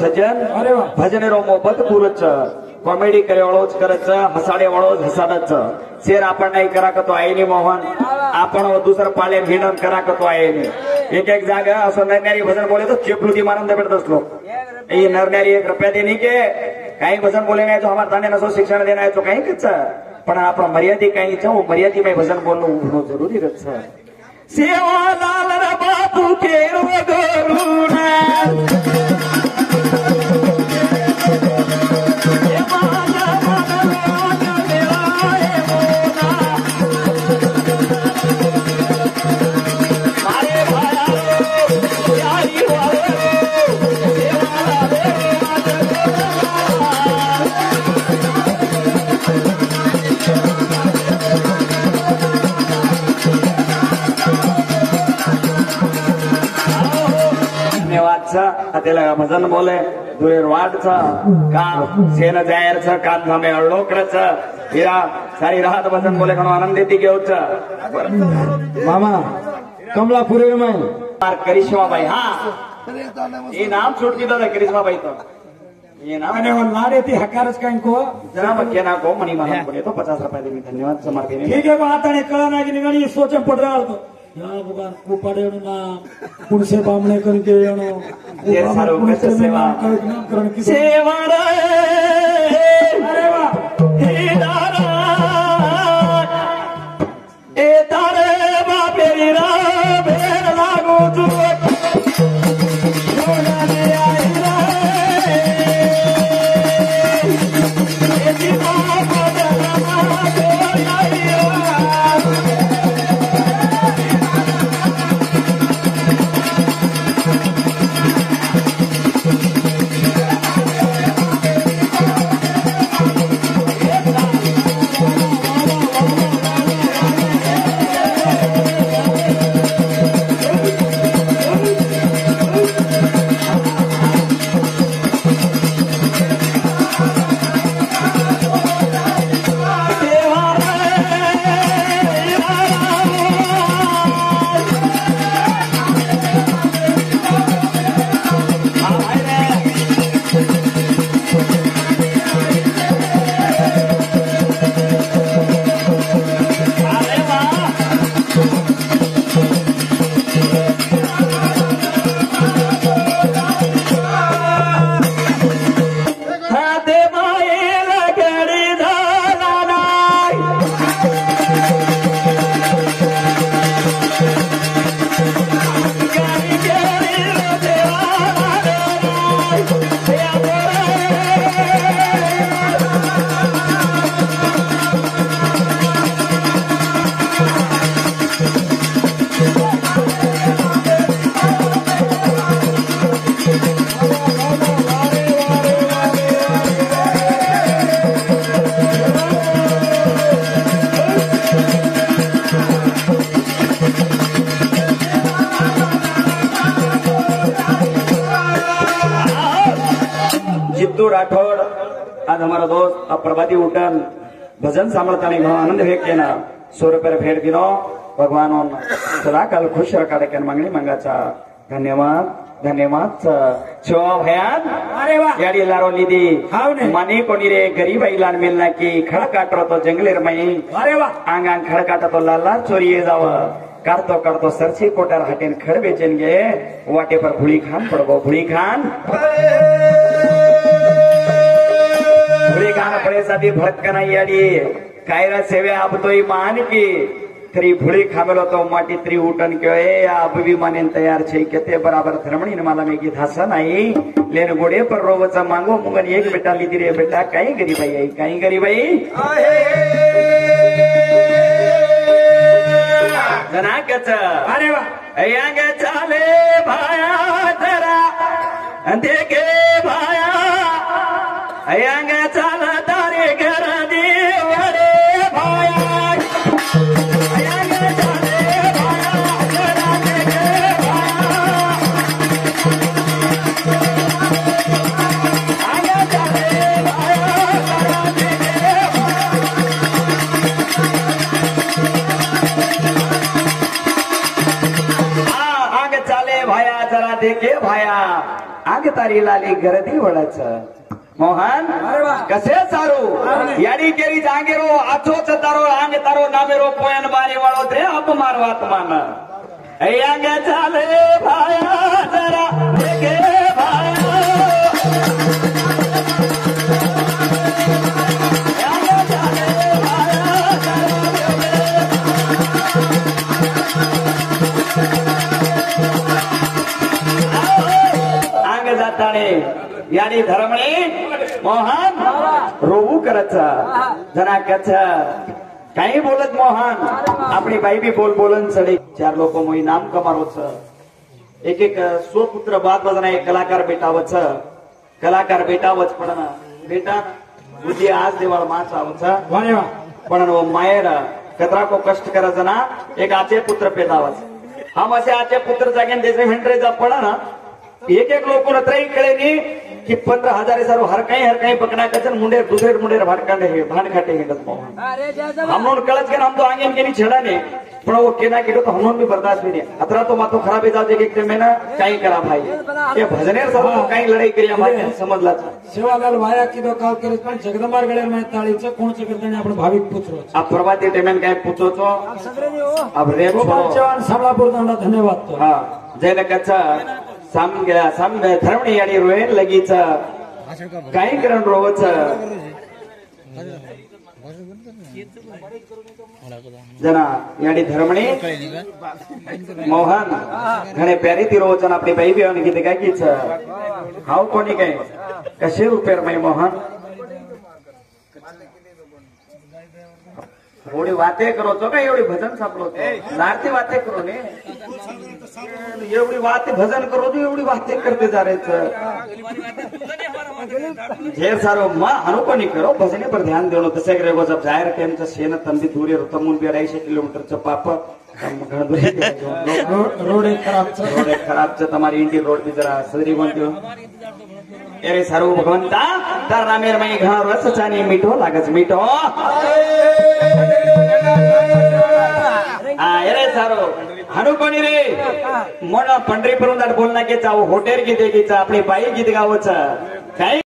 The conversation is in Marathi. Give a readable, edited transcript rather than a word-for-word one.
સજ્જન ભજન રો મોહબત પૂરત છે કોમેડી કરે વાળો જ કરે છે હસાડે વાળો જ હસાડ જ છે શેર આપણને કરા કતો આઈ ની મોહન આપણો દૂસર પાલે ભીડન કરા કતો આઈ ની एक एक जागा असं नरनारी भजन बोले तो चेपलूती मारून दे बेटा लोग ये नरनारी 1 रुपया देने के काही भजन बोले नाही तो हमारा ताने नसो शिक्षण देना है तो काही कच्च पण आपण मर्यादी काही छ वो मर्यादी में भजन बोलणं जरूरी रच सेवा लाल रे बापू के रो गरुणा त्याला भजन बोले दुरेर वाट छ का सेन जायर छ कान धामे अळोकर छ हिरा सारी रात भजन बोले कनो आनंद देती घेऊ छ मामा कमलापुरे में मार करिश्मा भाई हां ये नाम छोड़ दिया था करिश्मा भाई तो ये नाम मैंने वो नारे थी हकारस का इनको जरा बच्चे ना को मनी मारना पड़े तो 50 रुपए देंगे धन्यवाद समर देने ठीक है बात है कला ना कि निगणी सोचे पड़ रहा तो या भगवान को पड़े ना पुन से बामणे करके येनो ये सारो कैसे सेवा करण की सेवा रे अरे वाह हे दारा ए तारे बापेरी रा भेड़ लागो तू छोड़ा दे आई रे ए जीवा बदला को आईया राठौड़ आज हमारा दोस्त प्रभाती उठन भजन सांभळताना आनंद व्यक्त केला 100 रुपये भेट दिलो भगवान सदा काल खुश रखा मागणी मंगाचा धन्यवाद। धन्यवाद छो भयान अरे वा याडी लारो लीधी हाव ने मने कोणी रे गरीब आईलान मिलना की खडकाटरो तो जंगलेर मई अरे वा आंग आंग खडकाटा तो लाला चोरीये जाव करतो करतो सरसी कोटार हटेन खड बेचेन गे वाटे पर भुळी खान पडगो भुळी खान पड़े साथी भटकना याडी कायरा सेवे अब तो मान की तरी भुळी खामेलो तो माटी तरी उठन क्यों अब भी माने तैयार छे केते बराबर धर्मणी ने माला में गीत हसा नाही लेन गोडे पर रोवचा मांगो मुंगन एक बेटा लीधी रे बेटा काई गरीबाई आई काई गरीबाई जना कच अरे वा अयांग चाले भाया जरा देखे भाया अयांग चाला तारे घर देवरे भाया अयांग चाले भाया जरा देखे भाया अयांग चाले भाया जरा देखे आग चाले भाया जरा देखे भाया आग तारी लाली गर्दी वळच मोहन कसे सारू याडी केरी जांगेरो आचोच तारो आंग तारो नामेरो पोयन बारे वाळो रे अप मारवात मान अयांग चाले भाया जरा देखे भाया अयांग चाले भाया आंग जाताने यानी धर्मणी मोहन रोवू करच जना कच काही बोलत मोहन आपली बाई बी बोल बोलन चढे चार लोक मोई नाम कमारोच एक एक स्वपुत्र बाद बजना एक कलाकार बेटावच कलाकार बेटावच पण बेटा बुद्धी आज देवाळ माच आवच पण मायर कतरा को कष्ट करच ना एक आचे पुत्र पेदावच हम असे आचे पुत्र जागेन जैसे हेंड्रेजा पडा एक एक लोग त्रई कळे नी कि 15,000 सारो हर कहीं पकड़ा कचन मुंडे दूसरे मुंडे भाटकांडे है भान खाटे है दस मोहन हमनों कलच के हम तो आगे के नहीं छेड़ा ने पण वो केना किडो तो हमनों भी बर्दाश्त नहीं अतरा तो मातो खराब जाओ जे के में ना काई करा भाई ये भजनेर सब तो काई लड़ाई करिया भाई समजला सेवालाल भाया किदो काल करे पण जगदंबार गळेर में ताळीच कोण करताने आपण भाविक पुत्र आप प्रभाती टेमेन काय पूछो तो अब रे जवान सामलापूर दांडा धन्यवाद तो हां जय कच्चा साम धर्मणी याडी रोयन लगीच काही करण रोवच जना याडी धर्मणी मोहन घणे प्यारी ती रोवचन आपली बाई बी आणि किती काय कीच हाव कोणी काय कसे रुपेर मै मोहन एवढी वाते करो तो काय एवढी भजन सापलो लारती वाते करो ने एवढी वाते भजन करो तो एवढी वाते करते जा रहे ढेर सारो मां अनुपनी करो भजने पर ध्यान देनो तसे करे वो जब जाहिर टाइम से सेन तंबी दूरी तमुन 82 किलोमीटर च पाप रोड खराब च तुम्हारी इंडी रोड भी जरा सदरी कोणती अरे सारो भगवंता तार नामेर मई घणो रस चानी मीठो लागच मीठो अरे सारो हनु कोणी रे मोना पंढरीपुरून बोलना के चाव होटेल गीते गीचा आपली बाई गीत गावच काय